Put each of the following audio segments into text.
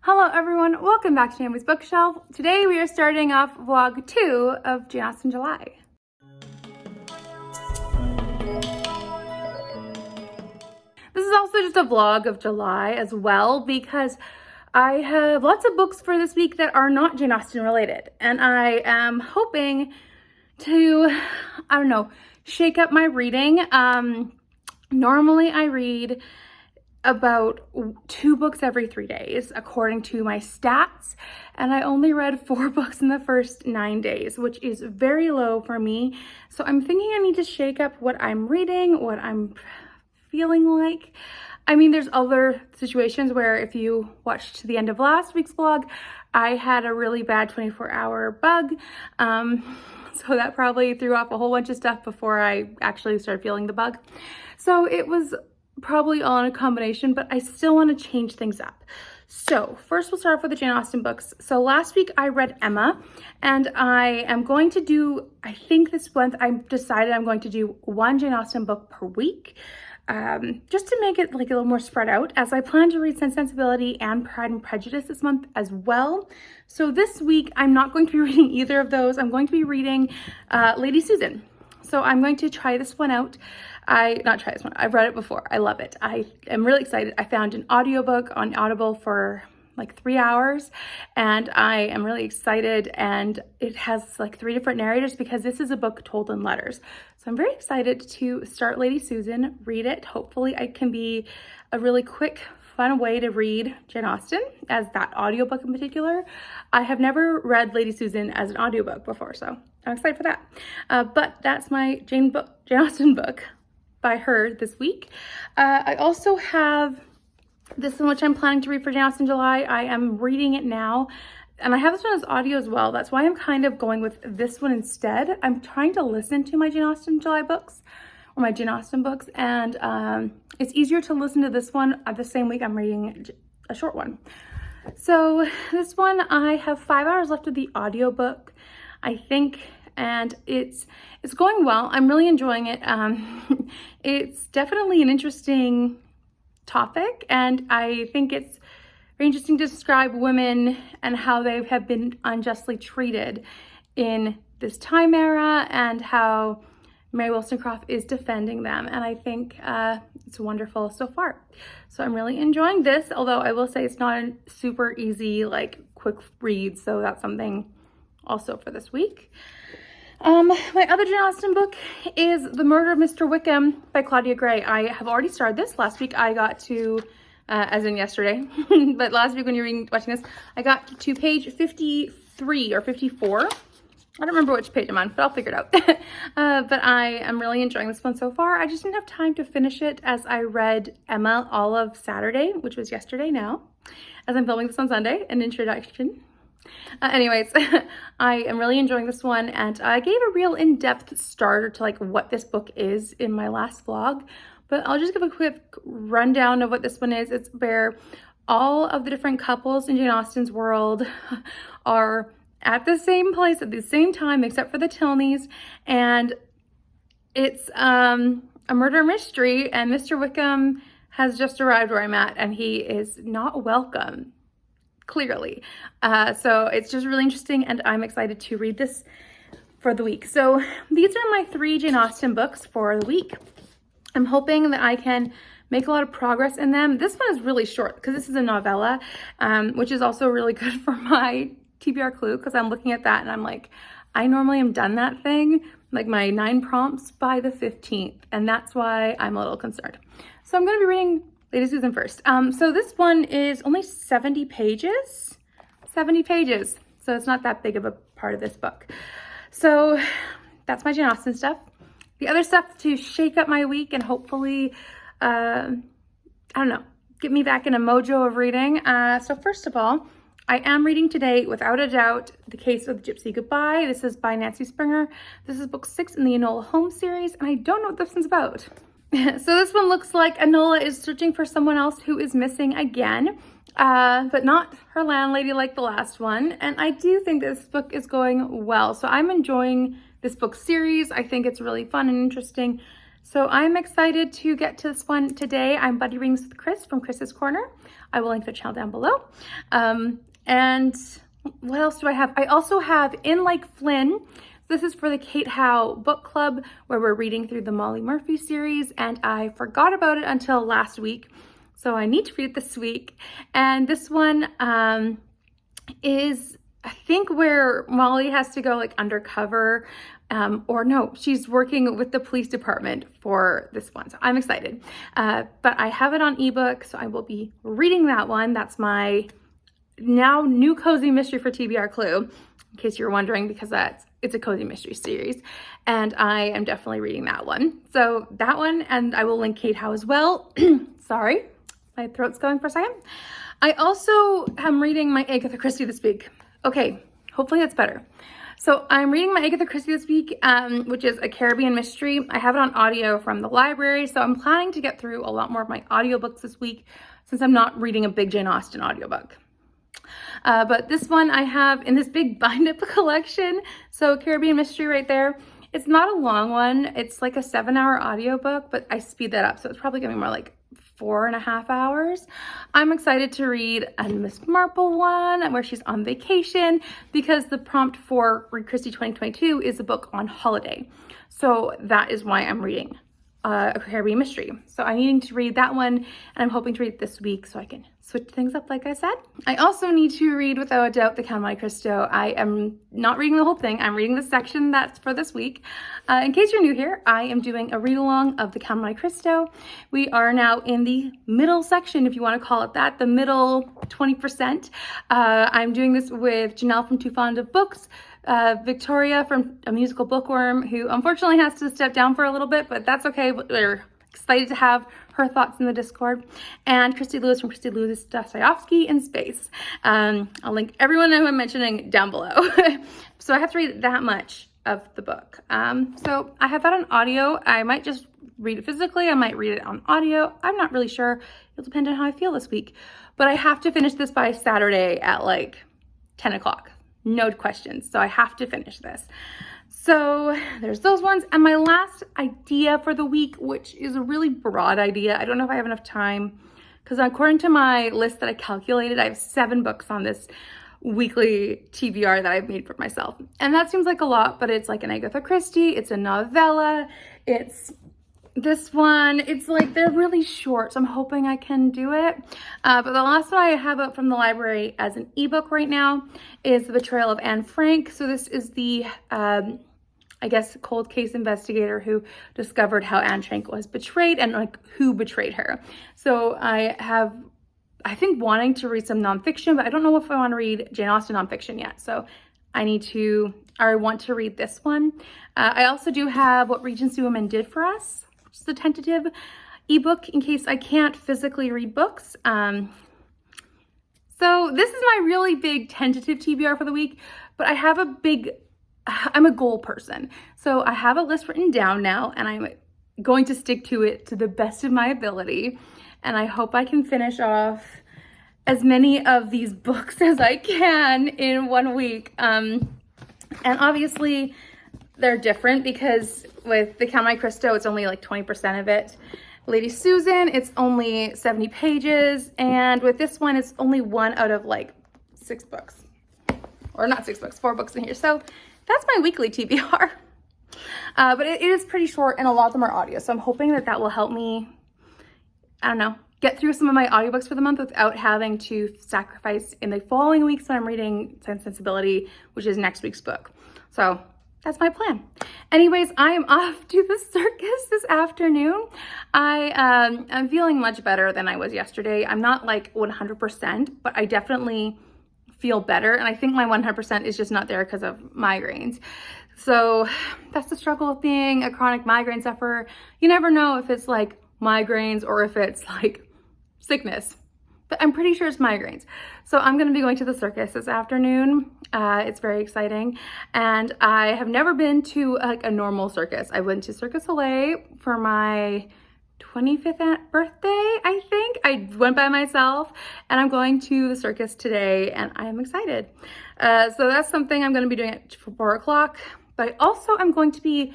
Hello everyone, welcome back to Naomi's Bookshelf. Today we are starting off vlog 2 of Jane Austen July. This is also just a vlog of July as well because I have lots of books for this week that are not Jane Austen related, and I am hoping to, shake up my reading. Normally I read about 2 books every 3 days according to my stats, and I only read 4 books in the first 9 days, which is very low for me. So I'm thinking I need to shake up what I'm reading, what I'm feeling like. I mean, there's other situations where, if you watched to the end of last week's vlog, I had a really bad 24-hour bug, so that probably threw off a whole bunch of stuff before I actually started feeling the bug. So it was probably all in a combination, but I still want to change things up. So first we'll start off with the Jane Austen books. So last week I read Emma, and I am going to do, I think this month I decided I'm going to do 1 Jane Austen book per week, just to make it like a little more spread out, as I plan to read Sense and Sensibility and Pride and Prejudice this month as well. So this week I'm not going to be reading either of those. I'm going to be reading Lady Susan. So I'm going to try this one out. I've read it before. I love it. I am really excited. I found an audiobook on Audible for like 3 hours, and I am really excited, and it has like 3 different narrators because this is a book told in letters. So I'm very excited to start Lady Susan, read it. Hopefully it can be a really quick, fun way to read Jane Austen, as that audiobook in particular. I have never read Lady Susan as an audiobook before, so I'm excited for that. But that's my Jane Austen book by her this week. I also have this one, which I'm planning to read for Jane Austen July. I am reading it now, and I have this one as audio as well. That's why I'm kind of going with this one instead. I'm trying to listen to my Jane Austen July books, or my Jane Austen books, and it's easier to listen to this one the same week I'm reading a short one. So this one, I have 5 hours left of the audiobook, I think, and it's going well. I'm really enjoying it. It's definitely an interesting topic, and I think it's very interesting to describe women and how they have been unjustly treated in this time era, and how Mary Wollstonecraft is defending them, and I think it's wonderful so far. So I'm really enjoying this, although I will say it's not a super easy, like, quick read, so that's something also for this week. My other Jane Austen book is The Murder of Mr. Wickham by Claudia Gray. I have already started this. Last week I got to, as in yesterday, but last week when you were watching this, I got to page 53 or 54. I don't remember which page I'm on, but I'll figure it out. But I am really enjoying this one so far. I just didn't have time to finish it, as I read Emma all of Saturday, which was yesterday now, as I'm filming this on Sunday, an introduction. Anyways, I am really enjoying this one, and I gave a real in-depth starter to like what this book is in my last vlog, but I'll just give a quick rundown of what this one is. It's where all of the different couples in Jane Austen's world are at the same place at the same time, except for the Tilneys, and it's a murder mystery, and Mr. Wickham has just arrived where I'm at, and he is not welcome, clearly. So it's just really interesting, and I'm excited to read this for the week. So these are my 3 Jane Austen books for the week. I'm hoping that I can make a lot of progress in them. This one is really short because this is a novella, which is also really good for my TBR Clue, because I'm looking at that and I'm like, I normally am done that thing, like my 9 prompts by the 15th, and that's why I'm a little concerned. So I'm going to be reading Lady Susan first. So this one is only 70 pages. 70 pages. So it's not that big of a part of this book. So that's my Jane Austen stuff. The other stuff to shake up my week and hopefully, I don't know, get me back in a mojo of reading. So first of all, I am reading today, without a doubt, The Case of Gypsy Goodbye. This is by Nancy Springer. This is book 6 in the Enola Holmes series, and I don't know what this one's about. So this one looks like Enola is searching for someone else who is missing again, but not her landlady like the last one. And I do think this book is going well. So I'm enjoying this book series. I think it's really fun and interesting. So I'm excited to get to this one today. I'm buddy reading with Chris from Chris's Corner. I will link the channel down below. And what else do I have? I also have In Like Flynn. This is for the Kate Howe book club where we're reading through the Molly Murphy series, and I forgot about it until last week. So I need to read it this week. And this one is, I think, where Molly has to go like undercover, or no, she's working with the police department for this one. So I'm excited. But I have it on ebook, so I will be reading that one. That's my now new cozy mystery for TBR Clue, in case you're wondering, because it's a cozy mystery series. And I am definitely reading that one. So that one, and I will link Kate Howe as well. Sorry, my throat's going for a second. I also am reading my Agatha Christie this week. Okay, hopefully that's better. So I'm reading my Agatha Christie this week, which is a Caribbean mystery. I have it on audio from the library, so I'm planning to get through a lot more of my audiobooks this week since I'm not reading a big Jane Austen audiobook. But this one I have in this big bind-up collection. So Caribbean mystery right there. It's not a long one. It's like a 7-hour audiobook, but I speed that up, so it's probably gonna be more like 4.5 hours. I'm excited to read a Miss Marple one where she's on vacation, because the prompt for Read Christie 2022 is a book on holiday. So that is why I'm reading a Caribbean mystery. So I'm needing to read that one, and I'm hoping to read it this week so I can switch things up like I said. I also need to read, without a doubt, the Count of Monte Cristo. I am not reading the whole thing. I'm reading the section that's for this week. In case you're new here, I am doing a read along of the Count of Monte Cristo. We are now in the middle section, if you want to call it that, the middle 20%. I'm doing this with Janelle from Too Fond of Books, Victoria from A Musical Bookworm, who unfortunately has to step down for a little bit, but that's okay. We're excited to have her thoughts in the Discord, and Christy Lewis from Christy Lewis Dostoevsky in Space. I'll link everyone who I'm mentioning down below. So I have to read that much of the book. So I have that on audio. I might just read it physically. I might read it on audio. I'm not really sure. It'll depend on how I feel this week. But I have to finish this by Saturday at like 10 o'clock. No questions. So I have to finish this. So there's those ones. And my last idea for the week, which is a really broad idea. I don't know if I have enough time, because according to my list that I calculated, I have 7 books on this weekly TBR that I've made for myself. And that seems like a lot, but it's like an Agatha Christie, it's a novella, it's this one, it's like they're really short, so I'm hoping I can do it. But the last one I have up from the library as an ebook right now is The Betrayal of Anne Frank. So this is the, I guess, cold case investigator who discovered how Anne Frank was betrayed and like who betrayed her. So I think wanting to read some nonfiction, but I don't know if I want to read Jane Austen nonfiction yet. So I want to read this one. I also do have What Regency Women Did for Us, which is a tentative ebook in case I can't physically read books. So this is my really big tentative TBR for the week, but I'm a goal person. So I have a list written down now, and I'm going to stick to it to the best of my ability. And I hope I can finish off as many of these books as I can in 1 week. And obviously they're different, because with the Count of Monte Cristo, it's only like 20% of it. Lady Susan, it's only 70 pages. And with this one, it's only 1 out of like 6 books. Or not 6 books, 4 books in here. So that's my weekly TBR. But it is pretty short, and a lot of them are audio. So I'm hoping that that will help me, I don't know, get through some of my audiobooks for the month without having to sacrifice in the following weeks when I'm reading Sense and Sensibility, which is next week's book. So that's my plan. Anyways, I am off to the circus this afternoon. I'm feeling much better than I was yesterday. I'm not like 100%, but I definitely feel better. And I think my 100% is just not there because of migraines. So that's the struggle of being a chronic migraine sufferer. You never know if it's like migraines or if it's like sickness, but I'm pretty sure it's migraines. So I'm going to be going to the circus this afternoon. It's very exciting. And I have never been to like a normal circus. I went to Circus Soleil for my 25th birthday, I think. I went by myself, and I'm going to the circus today, and I am excited. So that's something I'm going to be doing at 4 o'clock. But I also am going to be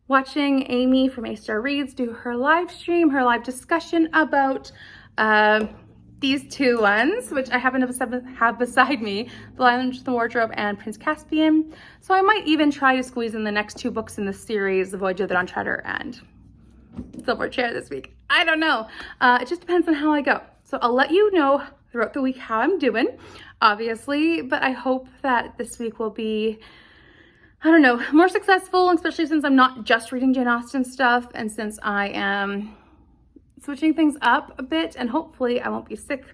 watching Amy from A Star Reads do her live stream, her live discussion about these two ones, which I happen to have beside me, The Lion, the Wardrobe and Prince Caspian. So I might even try to squeeze in the next two books in the series, The Voyage of the Dawn Treader and Silver Chair this week. I don't know. It just depends on how I go. So I'll let you know throughout the week how I'm doing, obviously, but I hope that this week will be, I don't know, more successful, especially since I'm not just reading Jane Austen stuff and since I am switching things up a bit, and hopefully I won't be sick,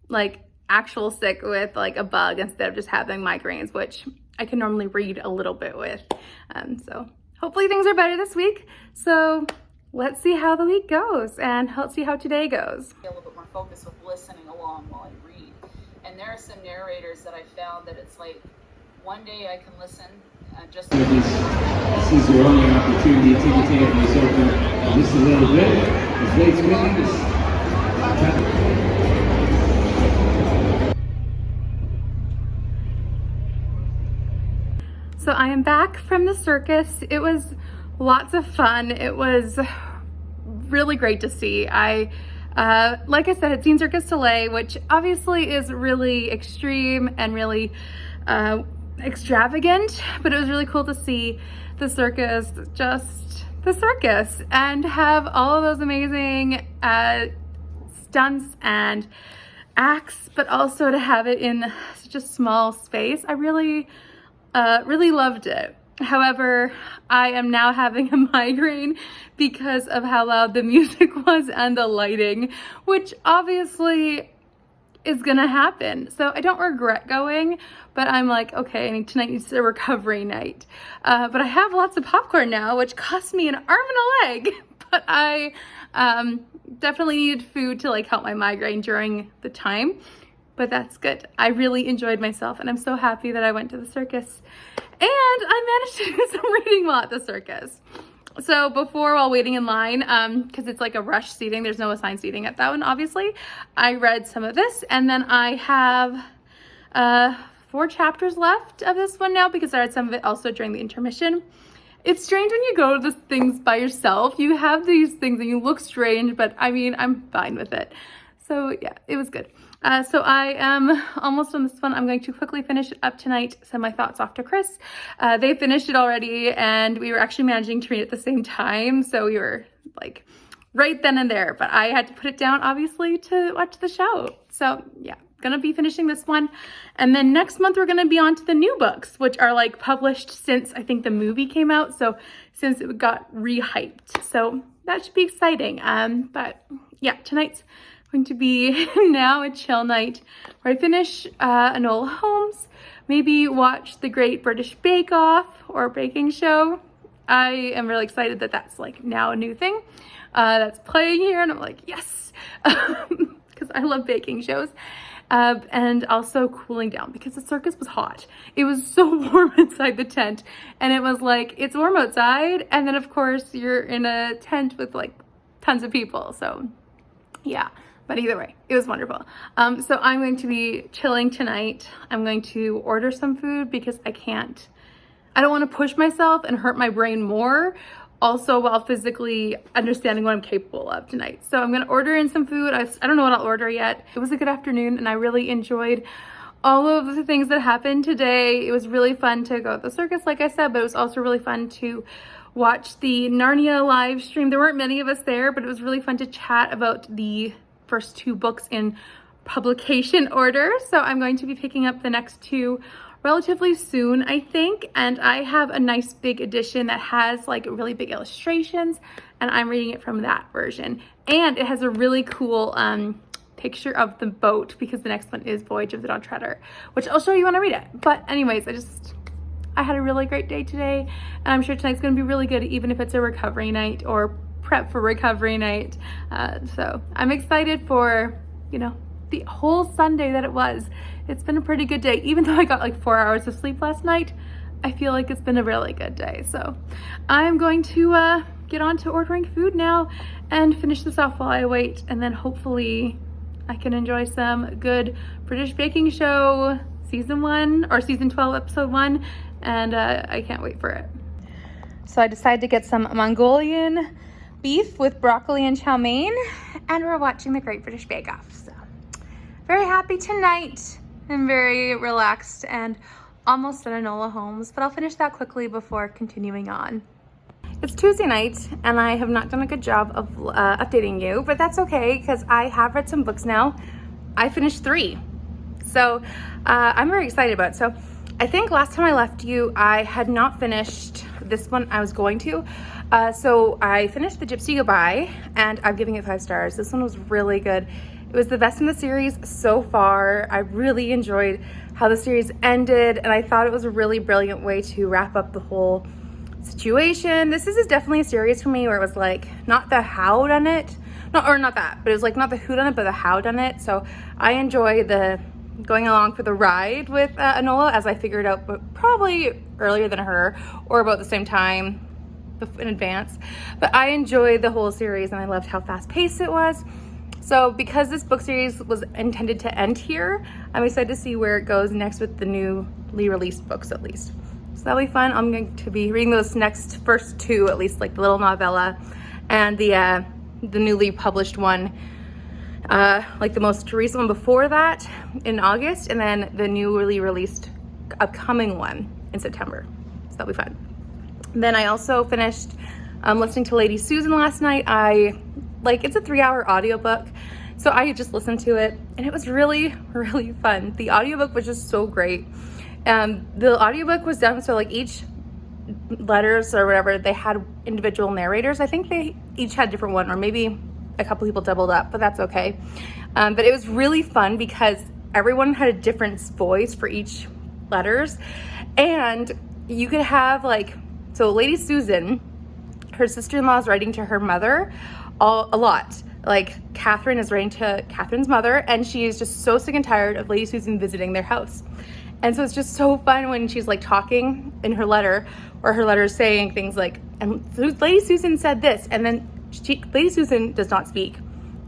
like actual sick with like a bug instead of just having migraines, which I can normally read a little bit with. So hopefully things are better this week. So let's see how the week goes and let's see how today goes. A little bit more focused with listening along while I read. And there are some narrators that I found that it's like one day I can listen just this is your only opportunity. Ticket tape is open just a little bit. The flate's winning. So I am back from the circus. It was lots of fun. It was really great to see. Like I said, had seen Circus Soleil, which obviously is really extreme and really extravagant, but it was really cool to see the circus, just the circus, and have all of those amazing stunts and acts, but also to have it in such a small space. I really loved it. However, I am now having a migraine because of how loud the music was and the lighting, which obviously is gonna happen. So I don't regret going, but I'm like, okay, tonight needs a recovery night. But I have lots of popcorn now, which cost me an arm and a leg, but I definitely needed food to like help my migraine during the time. But that's good. I really enjoyed myself and I'm so happy that I went to the circus. And I managed to do some reading while at the circus. So before, while waiting in line, because it's like a rush seating, there's no assigned seating at that one, obviously, I read some of this, and then I have 4 chapters left of this one now because I read some of it also during the intermission. It's strange when you go to the things by yourself. You have these things and you look strange, but I mean, I'm fine with it. So yeah, it was good. So I am almost on this one. I'm going to quickly finish it up tonight, send my thoughts off to Chris. They finished it already and we were actually managing to read at the same time. So we were like right then and there, but I had to put it down obviously to watch the show. So yeah, gonna be finishing this one. And then next month we're gonna be on to the new books, which are like published since I think the movie came out. So since it got re-hyped. So that should be exciting. But yeah, tonight's going to be now a chill night where I finish Enola Holmes, maybe watch the Great British Bake Off or baking show. I am really excited that that's like now a new thing that's playing here, and I'm like, yes, because I love baking shows. And also cooling down because the circus was hot. It was so warm inside the tent, and it was like, it's warm outside, and then of course you're in a tent with like tons of people, so yeah. But either way, it was wonderful. So I'm going to be chilling tonight. I'm going to order some food because I don't want to push myself and hurt my brain more, also while physically understanding what I'm capable of tonight. So I'm going to order in some food. I don't know what I'll order yet. It was a good afternoon and I really enjoyed all of the things that happened today. It was really fun to go to the circus, like I said, but it was also really fun to watch the Narnia live stream. There weren't many of us there, but it was really fun to chat about the first 2 books in publication order. So I'm going to be picking up the next 2 relatively soon, I think. And I have a nice big edition that has like really big illustrations, and I'm reading it from that version. And it has a really cool picture of the boat because the next one is Voyage of the Dawn Treader, which I'll show you when I read it. But anyways, I had a really great day today, and I'm sure tonight's gonna be really good, even if it's a recovery night or prep for recovery night. So I'm excited for, you know, the whole Sunday that it was. It's been a pretty good day. Even though I got like 4 hours of sleep last night, I feel like it's been a really good day. So I'm going to get on to ordering food now and finish this off while I wait, and then hopefully I can enjoy some good British baking show season 1 or season 12 episode 1, and I can't wait for it. So I decided to get some Mongolian beef with broccoli and chow mein, and we're watching the Great British Bake Off. So very happy tonight. I'm very relaxed and almost at Enola Holmes, but I'll finish that quickly before continuing on. It's Tuesday night and I have not done a good job of updating you, but that's okay because I have read some books now. I finished 3. So I'm very excited about it. So I think last time I left you, I had not finished this one. I was going to. So I finished The Gypsy Goodbye and I'm giving it 5 stars. This one was really good. It was the best in the series so far. I really enjoyed how the series ended and I thought it was a really brilliant way to wrap up the whole situation. This is definitely a series for me where it was like not the how done it, not that, but it was like not the who done it, but the how done it. So I enjoy the going along for the ride with Enola, as I figured out, but probably earlier than her or about the same time in advance. But I enjoyed the whole series and I loved how fast paced it was. So because this book series was intended to end here, I'm excited to see where it goes next with the newly released books at least. So that'll be fun. I'm going to be reading those first 2, at least, like the little novella and the newly published one, like the most recent one before that in August, and then the newly released upcoming one in September. So that'll be fun. And then I also finished listening to Lady Susan last night. It's a 3-hour audiobook. So I just listened to it and it was really, really fun. The audiobook was just so great. The audiobook was done so like each letters or whatever, they had individual narrators. I think they each had a different one, or maybe a couple people doubled up, but that's okay. But it was really fun because everyone had a different voice for each letters, and you could have so Lady Susan, her sister-in-law is writing to her mother a lot. Like Catherine is writing to Catherine's mother, and she is just so sick and tired of Lady Susan visiting their house. And so it's just so fun when she's like talking in her letter, or her letter is saying things like, and Lady Susan said this, and then Lady Susan does not speak,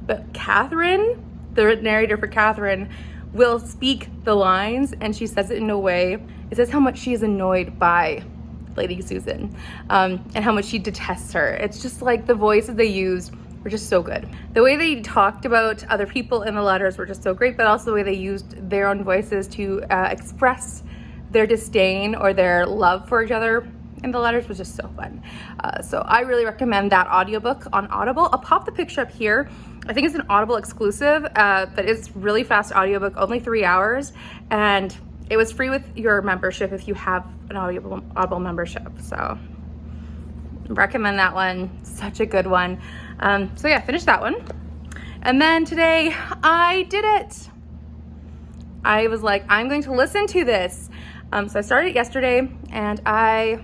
but Catherine, the narrator for Catherine, will speak the lines, and she says it in a way, it says how much she is annoyed by Lady Susan, and how much she detests her. It's just like the voices they used were just so good. The way they talked about other people in the letters were just so great, but also the way they used their own voices to express their disdain or their love for each other in the letters was just so fun. So I really recommend that audiobook on Audible. I'll pop the picture up here. I think it's an Audible exclusive, but it's really fast audiobook, only 3 hours, and it was free with your membership if you have an Audible membership. So recommend that one, such a good one. So yeah, finished that one. And then today I did it. I was like, I'm going to listen to this. So I started it yesterday and I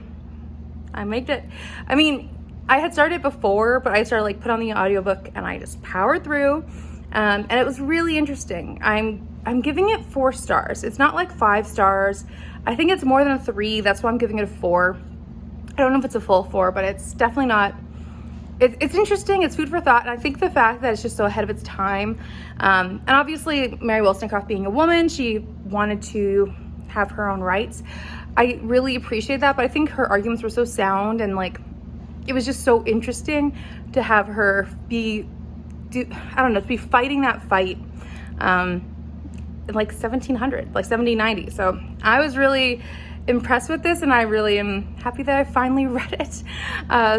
made it. I mean, I had started before, but I started put on the audiobook and I just powered through. And it was really interesting. I'm giving it 4 stars. It's not 5 stars. I think it's more than a 3. That's why I'm giving it a 4. I don't know if it's a full 4, but it's definitely not. It's interesting. It's food for thought. And I think the fact that it's just so ahead of its time. And obviously Mary Wollstonecraft being a woman, she wanted to have her own rights. I really appreciate that, but I think her arguments were so sound, and it was just so interesting to have her to be fighting that fight in 1700, 1790. So I was really impressed with this, and I really am happy that I finally read it.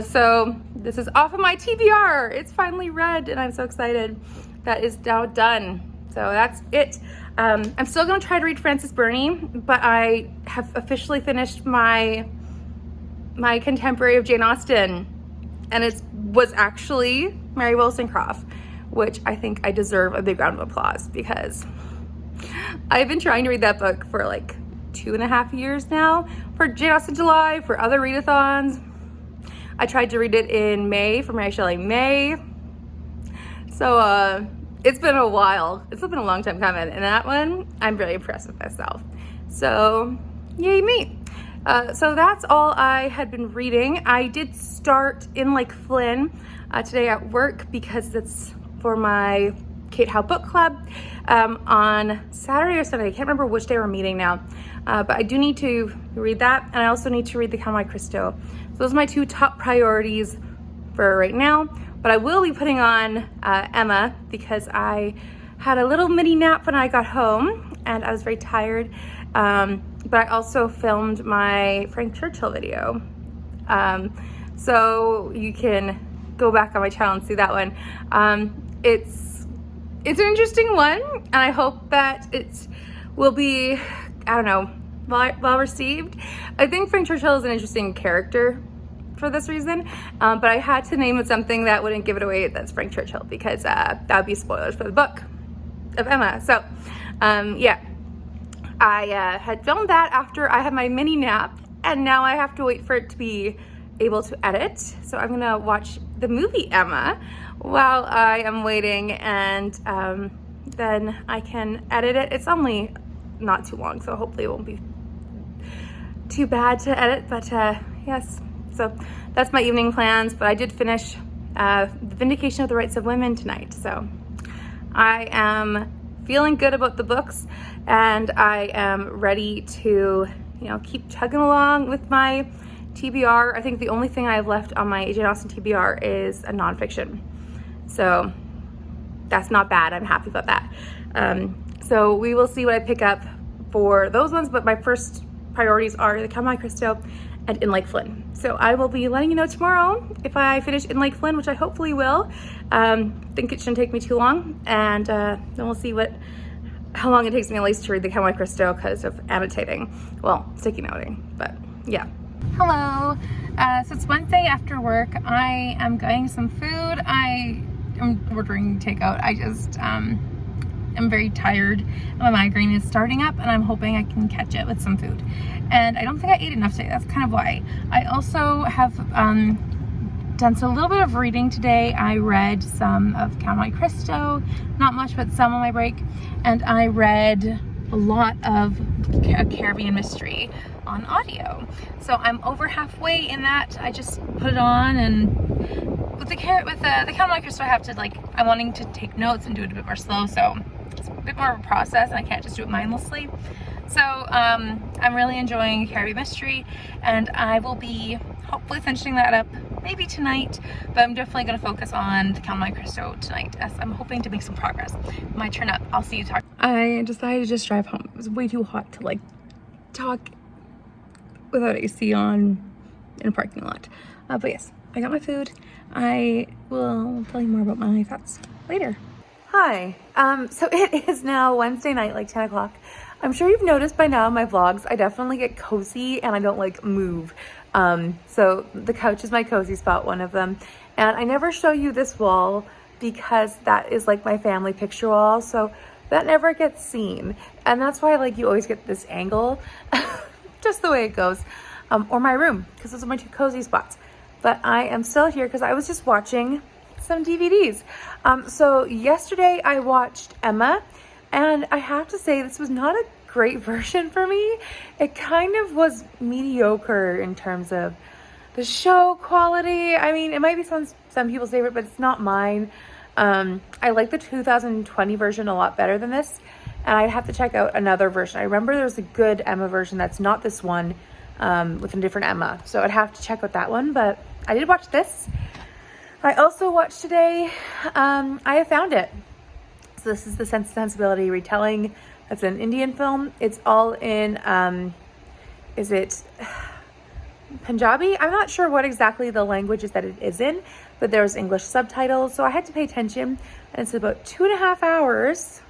So this is off of my TBR. It's finally read, and I'm so excited. That is now done. So that's it. I'm still gonna try to read Frances Burney, but I have officially finished my contemporary of Jane Austen, and it was actually Mary Wollstonecraft, which I think I deserve a big round of applause, because I've been trying to read that book for 2.5 years now, for Jane Austen July, for other readathons. I tried to read it in May for Mary Shelley May. So it's been a while. It's been a long time coming, and that one, I'm really impressed with myself. So yay me. So that's all I had been reading. I did start In Like Flynn today at work, because it's for my Kate Howe Book Club on Saturday or Sunday. I can't remember which day we're meeting now, but I do need to read that, and I also need to read the Count of Cristo. So those are my two top priorities for right now, but I will be putting on Emma because I had a little mini nap when I got home and I was very tired, but I also filmed my Frank Churchill video, so you can go back on my channel and see that one. It's an interesting one, and I hope that it will be, I don't know, well received. I think Frank Churchill is an interesting character for this reason, but I had to name it something that wouldn't give it away that's Frank Churchill, because that would be spoilers for the book of Emma. So yeah, I had filmed that after I had my mini nap, and now I have to wait for it to be able to edit. So I'm gonna watch the movie Emma while I am waiting, and then I can edit it. It's only not too long, so hopefully it won't be too bad to edit, but yes. So that's my evening plans, but I did finish the Vindication of the Rights of Women tonight. So I am feeling good about the books, and I am ready to, keep chugging along with my TBR. I think the only thing I have left on my Jane Austen TBR is a nonfiction. So that's not bad. I'm happy about that. So we will see what I pick up for those ones, but my first priorities are the Count of Cristo and In Lake Flynn. So I will be letting you know tomorrow if I finish In Lake Flynn, which I hopefully will. Think it shouldn't take me too long, and then we'll see how long it takes me at least to read the Count of Cristo because of annotating. Well, sticky noting, but yeah. Hello. So it's Wednesday after work. I am getting some food. I am ordering takeout. I just I'm very tired. My migraine is starting up, and I'm hoping I can catch it with some food. And I don't think I ate enough today. That's kind of why. I also have done a little bit of reading today. I read some of Count of Cristo, not much, but some on my break. And I read a lot of a Caribbean mystery on audio. So I'm over halfway in that. I just put it on, and with the Count of Cristo, I have to I'm wanting to take notes and do it a bit more slow. So it's a bit more of a process, and I can't just do it mindlessly. So I'm really enjoying Caribbean mystery, and I will be hopefully finishing that up maybe tonight, but I'm definitely going to focus on the Count of Cristo tonight, as I'm hoping to make some progress. Might turn up. I'll see you talk. I decided to just drive home. It was way too hot to talk without AC on in a parking lot. But yes, I got my food. I will tell you more about my thoughts later. Hi. So it is now Wednesday night, 10 o'clock. I'm sure you've noticed by now in my vlogs, I definitely get cozy and I don't move. So the couch is my cozy spot, one of them. And I never show you this wall because that is my family picture wall. So that never gets seen. And that's why you always get this angle, just the way it goes. Or my room, because those are my two cozy spots. But I am still here because I was just watching some DVDs. So yesterday I watched Emma, and I have to say this was not a great version for me. It kind of was mediocre in terms of the show quality. I mean, it might be some people's favorite, but it's not mine. I like the 2020 version a lot better than this, and I'd have to check out another version. I remember there's a good Emma version that's not this one, with a different Emma, so I'd have to check out that one, but I did watch this. I also watched today, I Have Found It. So this is the Sense and Sensibility retelling. It's an Indian film. It's all in, is it Punjabi? I'm not sure what exactly the language is that it is in, but there's English subtitles, so I had to pay attention, and it's about 2.5 hours,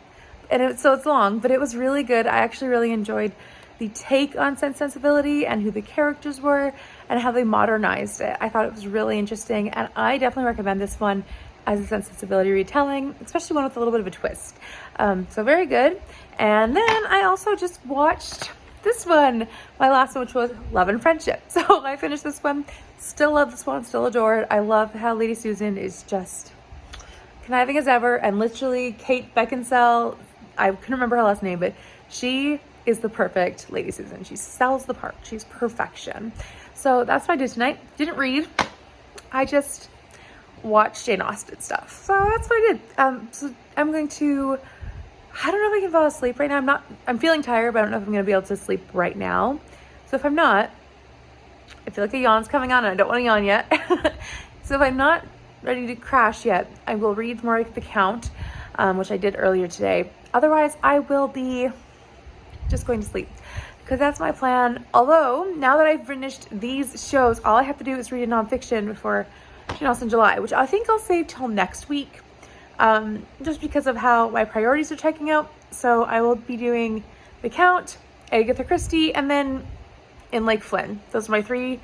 and so it's long, but it was really good. I actually really enjoyed the take on Sense Sensibility and who the characters were and how they modernized it. I thought it was really interesting, and I definitely recommend this one as a Sense Sensibility retelling, especially one with a little bit of a twist. So very good. And then I also just watched this one, my last one, which was Love and Friendship. So I finished this one, still love this one, still adore it. I love how Lady Susan is just conniving as ever, and literally Kate Beckinsale, I couldn't remember her last name, but she is the perfect Lady Susan. She sells the part. She's perfection. So that's what I did tonight. Didn't read. I just watch Jane Austen stuff. So that's what I did. So I'm going to, I don't know if I can fall asleep right now. I'm feeling tired, but I don't know if I'm going to be able to sleep right now. So if I'm not, I feel like a yawn's coming on and I don't want to yawn yet. So if I'm not ready to crash yet, I will read more of the count, which I did earlier today. Otherwise, I will be just going to sleep because that's my plan. Although now that I've finished these shows, all I have to do is read a nonfiction before Jane Austen July, which I think I'll save till next week, just because of how my priorities are checking out. So I will be doing The Count, Agatha Christie, and then In Lake Flynn. Those are my 3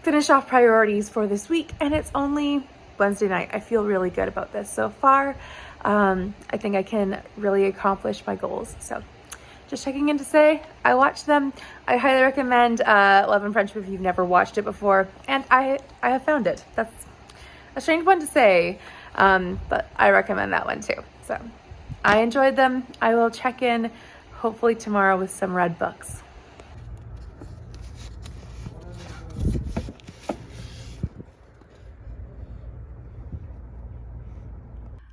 finish off priorities for this week, and it's only Wednesday night. I feel really good about this so far. I think I can really accomplish my goals. So just checking in to say I watched them. I highly recommend Love and Friendship if you've never watched it before, and I have found it. That's a strange one to say, but I recommend that one too. So I enjoyed them. I will check in hopefully tomorrow with some read books.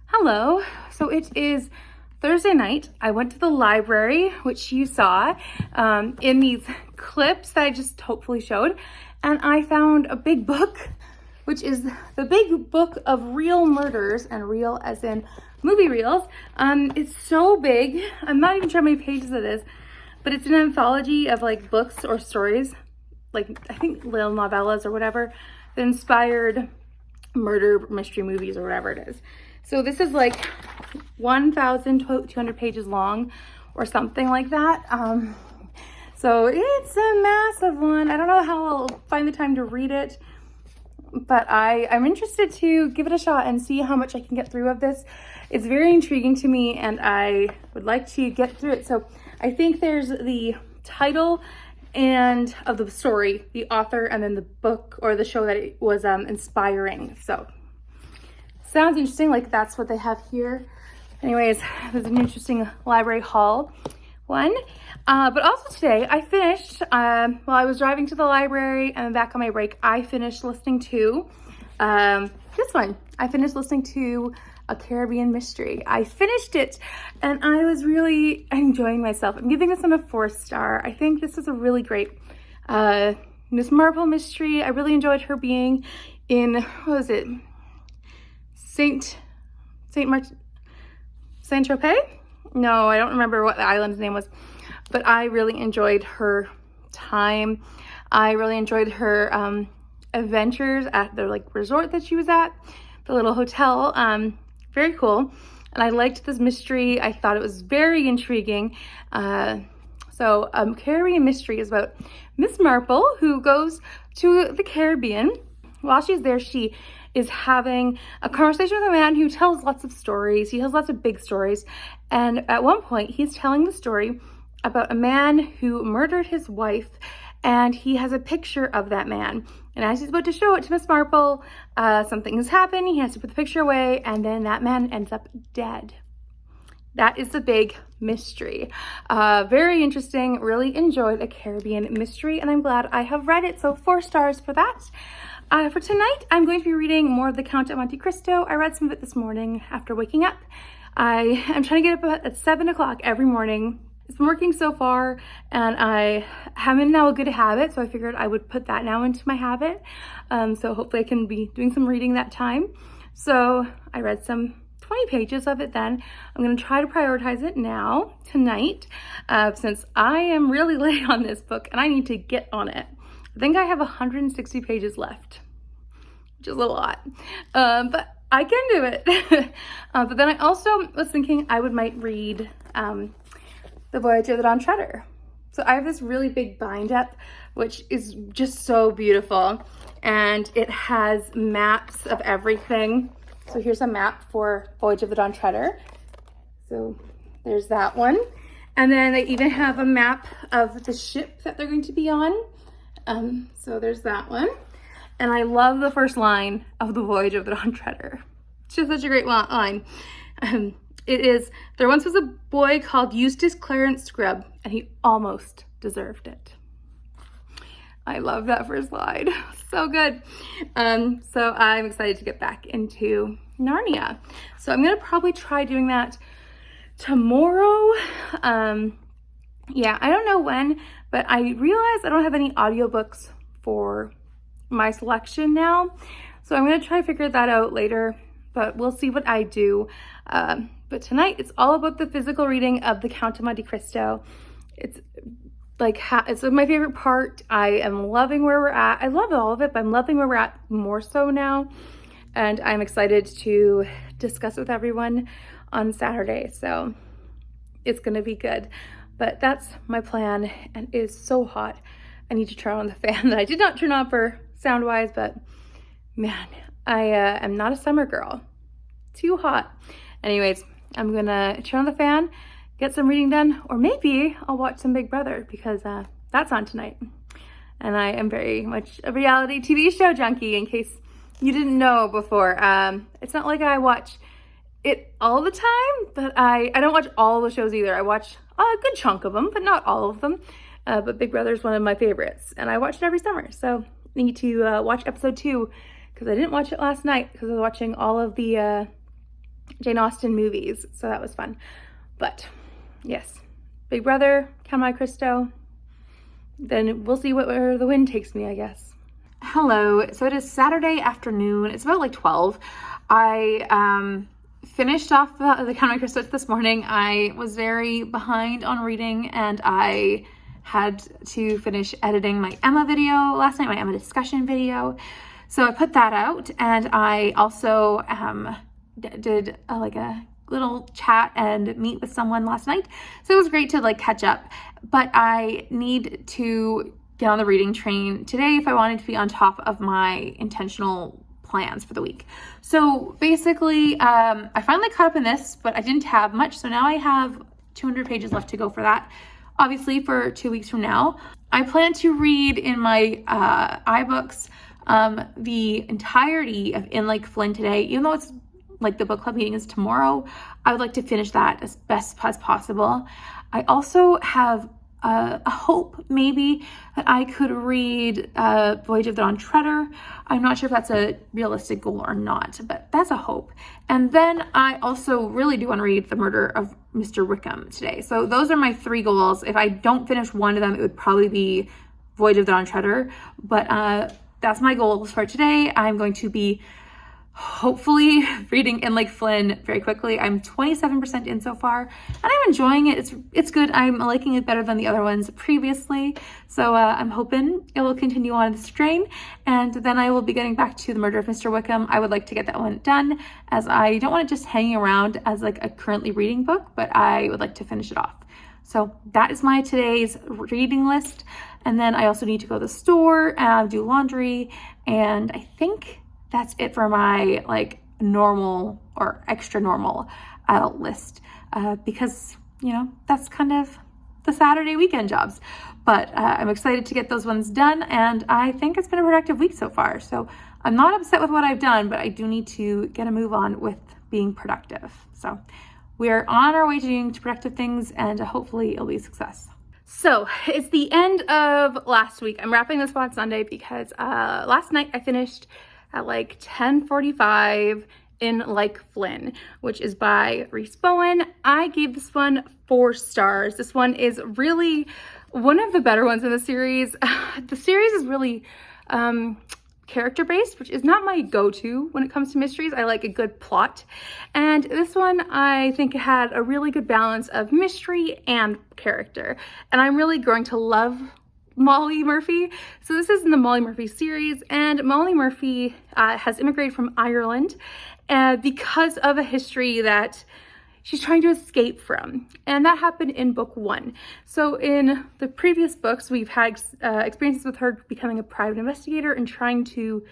Hello. So it is Thursday night. I went to the library, which you saw in these clips that I just hopefully showed, and I found a big book, which is the Big Book of Real Murders, and real as in movie reels. It's so big. I'm not even sure how many pages it is, but it's an anthology of like books or stories, like I think little novellas or whatever, that inspired murder mystery movies or whatever it is. So this is like 1,200 pages long or something like that. So it's a massive one. I don't know how I'll find the time to read it, but I'm interested to give it a shot and see how much I can get through of this. It's very intriguing to me and I would like to get through it. So I think there's the title and of the story, the author, and then the book or the show that it was inspiring. So sounds interesting, like that's what they have here. Anyways, there's an interesting library haul one. But also today I finished, while I was driving to the library and back on my break, I finished listening to this one. I finished listening to A Caribbean Mystery. I finished it and I was really enjoying myself. I'm giving this one a 4-star. I think this is a really great Miss Marple mystery. I really enjoyed her being in, what was it? Saint-Tropez? No, I don't remember what the island's name was, but I really enjoyed her time. I really enjoyed her adventures at the like resort that she was at, the little hotel. Very cool. And I liked this mystery. I thought it was very intriguing. So Caribbean Mystery is about Miss Marple, who goes to the Caribbean. While she's there, she is having a conversation with a man who tells lots of stories. He tells lots of big stories. And at one point, he's telling the story about a man who murdered his wife, and he has a picture of that man. And as he's about to show it to Miss Marple, something has happened. He has to put the picture away, and then that man ends up dead. That is the big mystery. Very interesting. Really enjoyed A Caribbean Mystery, and I'm glad I have read it. So 4 stars for that. For tonight, I'm going to be reading more of The Count of Monte Cristo. I read some of it this morning after waking up. I am trying to get up at 7 o'clock every morning. It's been working so far, and I am in now a good habit, so I figured I would put that now into my habit. So hopefully I can be doing some reading that time. So I read some 20 pages of it then. I'm going to try to prioritize it now, tonight, since I am really late on this book, and I need to get on it. I think I have 160 pages left, which is a lot, but I can do it. But then I also was thinking I might read The Voyage of the Dawn Treader. So I have this really big bind up, which is just so beautiful, and it has maps of everything. So here's a map for Voyage of the Dawn Treader. So there's that one. And then they even have a map of the ship that they're going to be on. So there's that one. And I love the first line of The Voyage of the Dawn Treader. It's just such a great line. It is, there once was a boy called Eustace Clarence Scrubb, and he almost deserved it. I love that first slide. So good. So I'm excited to get back into Narnia. So I'm gonna probably try doing that tomorrow. Yeah, I don't know when, but I realized I don't have any audiobooks for my selection now. So I'm gonna try to figure that out later, but we'll see what I do. But tonight it's all about the physical reading of the Count of Monte Cristo. It's like, it's my favorite part. I am loving where we're at. I love all of it, but I'm loving where we're at more so now. And I'm excited to discuss with everyone on Saturday. So it's gonna be good. But that's my plan, and it is so hot. I need to turn on the fan that I did not turn on for sound wise, but man, I am not a summer girl. Too hot. Anyways, I'm gonna turn on the fan, get some reading done, or maybe I'll watch some Big Brother because that's on tonight. And I am very much a reality TV show junkie, in case you didn't know before. It's not like I watch it all the time, but I don't watch all the shows either. I watch a good chunk of them, but not all of them. But Big Brother is one of my favorites, and I watch it every summer. So I need to watch episode 2 because I didn't watch it last night because I was watching all of the Jane Austen movies. So that was fun. But yes, Big Brother, Count of Monte Cristo. Then we'll see where the wind takes me, I guess. Hello. So it is Saturday afternoon. It's about like 12. I finished off the Count of Monte Cristo this morning. I was very behind on reading, and I had to finish editing my Emma video last night, my Emma discussion video. So I put that out, and I also did like a little chat and meet with someone last night. So it was great to like catch up, but I need to get on the reading train today if I wanted to be on top of my intentional plans for the week. So basically, I finally caught up in this, but I didn't have much. So now I have 200 pages left to go for that. Obviously for 2 weeks from now, I plan to read in my iBooks the entirety of In Like Flynn today, even though it's like the book club meeting is tomorrow. I would like to finish that as best as possible. I also have a hope maybe that I could read Voyage of the Dawn Treader. I'm not sure if that's a realistic goal or not, but that's a hope. And then I also really do want to read The Murder of Mr. Wickham today. So those are my 3 goals. If I don't finish one of them, it would probably be Voyage of the Dawn Treader, but that's my goals for today. I'm going to be hopefully reading In Like Flynn very quickly. I'm 27% in so far, and I'm enjoying it. It's good. I'm liking it better than the other ones previously. So I'm hoping it will continue on this train, and then I will be getting back to The Murder of Mr. Wickham. I would like to get that one done, as I don't want it just hanging around as like a currently reading book, but I would like to finish it off. So that is my today's reading list. And then I also need to go to the store and do laundry, and I think that's it for my like normal or extra normal adult list, because, you know, that's kind of the Saturday weekend jobs. But I'm excited to get those ones done, and I think it's been a productive week so far. So I'm not upset with what I've done, but I do need to get a move on with being productive. So we're on our way to doing productive things, and hopefully it'll be a success. So it's the end of last week. I'm wrapping this on Sunday because last night I finished at like 10:45 In Like Flynn, which is by Rhys Bowen. I gave this one 4 stars. This one is really one of the better ones in the series. The series is really character-based, which is not my go-to when it comes to mysteries. I like a good plot. And this one, I think, had a really good balance of mystery and character. And I'm really growing to love Molly Murphy. So this is in the Molly Murphy series, and Molly Murphy has immigrated from Ireland because of a history that she's trying to escape from, and that happened in book 1. So in the previous books, we've had experiences with her becoming a private investigator and trying to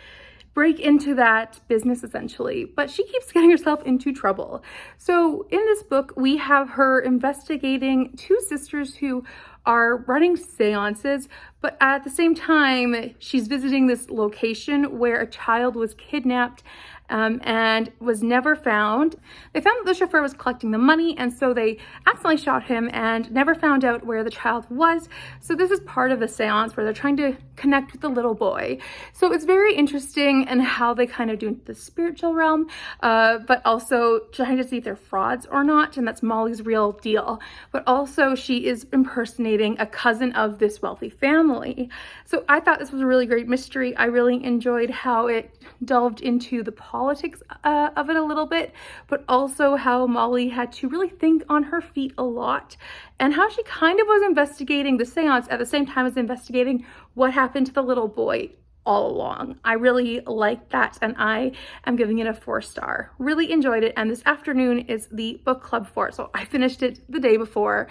break into that business essentially, but she keeps getting herself into trouble. So in this book, we have her investigating 2 sisters who are running seances, but at the same time, she's visiting this location where a child was kidnapped and was never found. They found that the chauffeur was collecting the money, and so they accidentally shot him and never found out where the child was. So this is part of the seance where they're trying to connect with the little boy. So it's very interesting and how they kind of do the spiritual realm, but also trying to see if they're frauds or not, and that's Molly's real deal. But also she is impersonating a cousin of this wealthy family. So I thought this was a really great mystery. I really enjoyed how it delved into the politics of it a little bit, but also how Molly had to really think on her feet a lot, and how she kind of was investigating the seance at the same time as investigating what happened to the little boy all along. I really liked that, and I am giving it a 4-star. Really enjoyed it, and this afternoon is the book club for it, so I finished it the day before,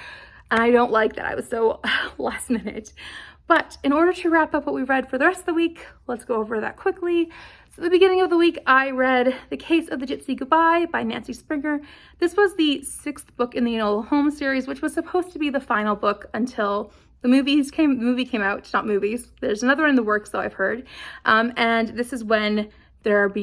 and I don't like that I was so last minute. But in order to wrap up what we read for the rest of the week, let's go over that quickly. So at the beginning of the week, I read The Case of the Gypsy Goodbye by Nancy Springer. This was the 6th book in the Enola Holmes series, which was supposed to be the final book until the movie came out, not movies. There's another one in the works, though, I've heard. And this is when there have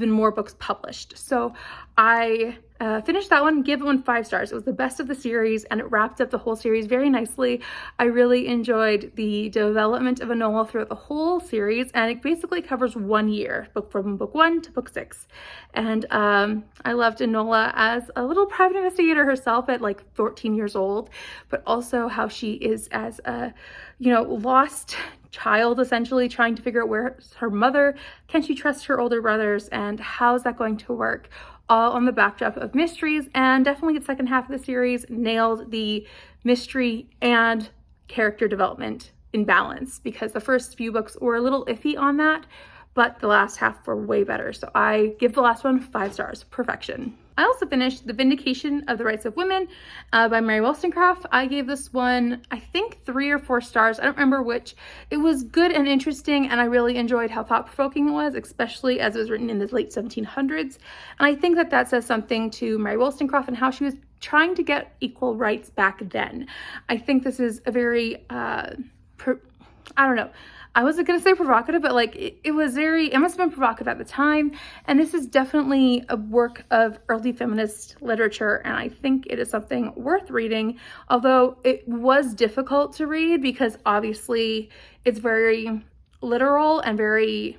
been more books published. So I finished that one, gave it 5 stars. It was the best of the series, and it wrapped up the whole series very nicely. I really enjoyed the development of Enola throughout the whole series, and it basically covers 1 year, from book 1 to book 6. And I loved Enola as a little private investigator herself at like 14 years old, but also how she is as a, lost child, essentially trying to figure out where's her mother, can she trust her older brothers, and how's that going to work, all on the backdrop of mysteries. And definitely the second half of the series nailed the mystery and character development in balance, because the first few books were a little iffy on that, but the last half were way better. So I give the last one 5 stars, perfection. I also finished The Vindication of the Rights of Women by Mary Wollstonecraft. I gave this one, I think, 3 or 4 stars. I don't remember which. It was good and interesting, and I really enjoyed how thought-provoking it was, especially as it was written in the late 1700s. And I think that says something to Mary Wollstonecraft and how she was trying to get equal rights back then. I think this is a very, I don't know. I wasn't going to say provocative, but like it must have been provocative at the time. And this is definitely a work of early feminist literature. And I think it is something worth reading, although it was difficult to read because obviously it's very literal and very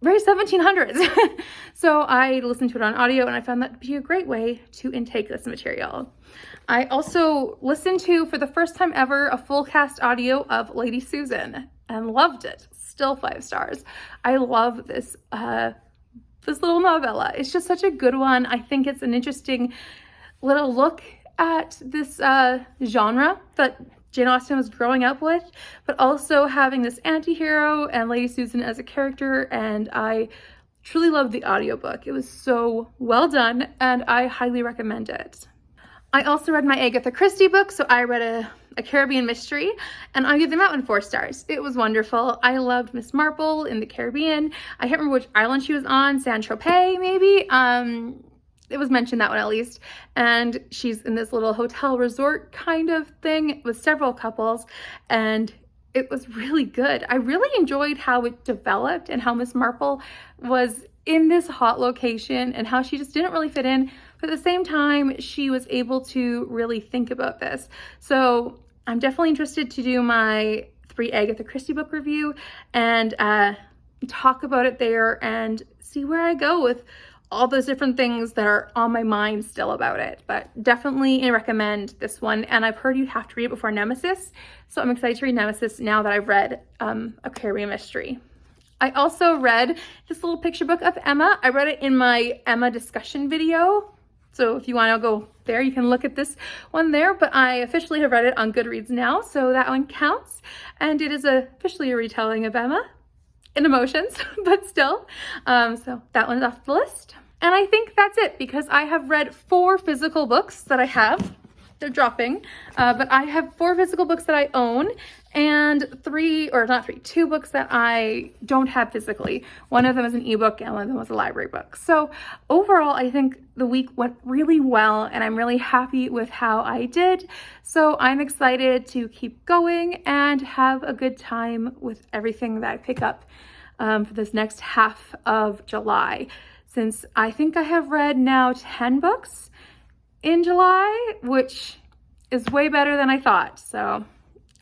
1700s. So I listened to it on audio, and I found that to be a great way to intake this material. I also listened to, for the first time ever, a full cast audio of Lady Susan and loved it. Still 5 stars. I love this little novella. It's just such a good one. I think it's an interesting little look at this genre that Jane Austen was growing up with, but also having this anti-hero and Lady Susan as a character, and I truly loved the audiobook. It was so well done, and I highly recommend it. I also read my Agatha Christie book, so I read a Caribbean mystery, and I give them out 4 stars. It was wonderful. I loved Miss Marple in the Caribbean. I can't remember which island she was on, Saint-Tropez maybe. It was mentioned, that one at least, and she's in this little hotel resort kind of thing with several couples, and it was really good. I really enjoyed how it developed and how Miss Marple was in this hot location and how she just didn't really fit in, but at the same time she was able to really think about this. So I'm definitely interested to do my 3 Agatha Christie book review and talk about it there and see where I go with all those different things that are on my mind still about it. But definitely recommend this one, and I've heard you have to read it before Nemesis, so I'm excited to read Nemesis now that I've read a Caribbean mystery. I also read this little picture book of Emma. I read it in my Emma discussion video, so if you want to go there, you can look at this one there, but I officially have read it on Goodreads now, so that one counts, and it is officially a retelling of Emma in emotions, but still. So that one's off the list. And I think that's it, because I have read 4 physical books that I have. They're dropping, but I have 4 physical books that I own, and 2 books that I don't have physically. One of them is an ebook, and one of them was a library book. So overall, I think the week went really well, and I'm really happy with how I did. So I'm excited to keep going and have a good time with everything that I pick up for this next half of July. Since I think I have read now 10 books in July, which is way better than I thought. So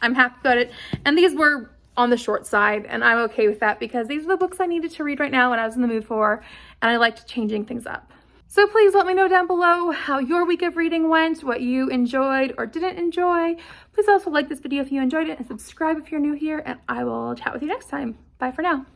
I'm happy about it. And these were on the short side, and I'm okay with that because these are the books I needed to read right now and I was in the mood for, and I liked changing things up. So please let me know down below how your week of reading went, what you enjoyed or didn't enjoy. Please also like this video if you enjoyed it and subscribe if you're new here, and I will chat with you next time. Bye for now.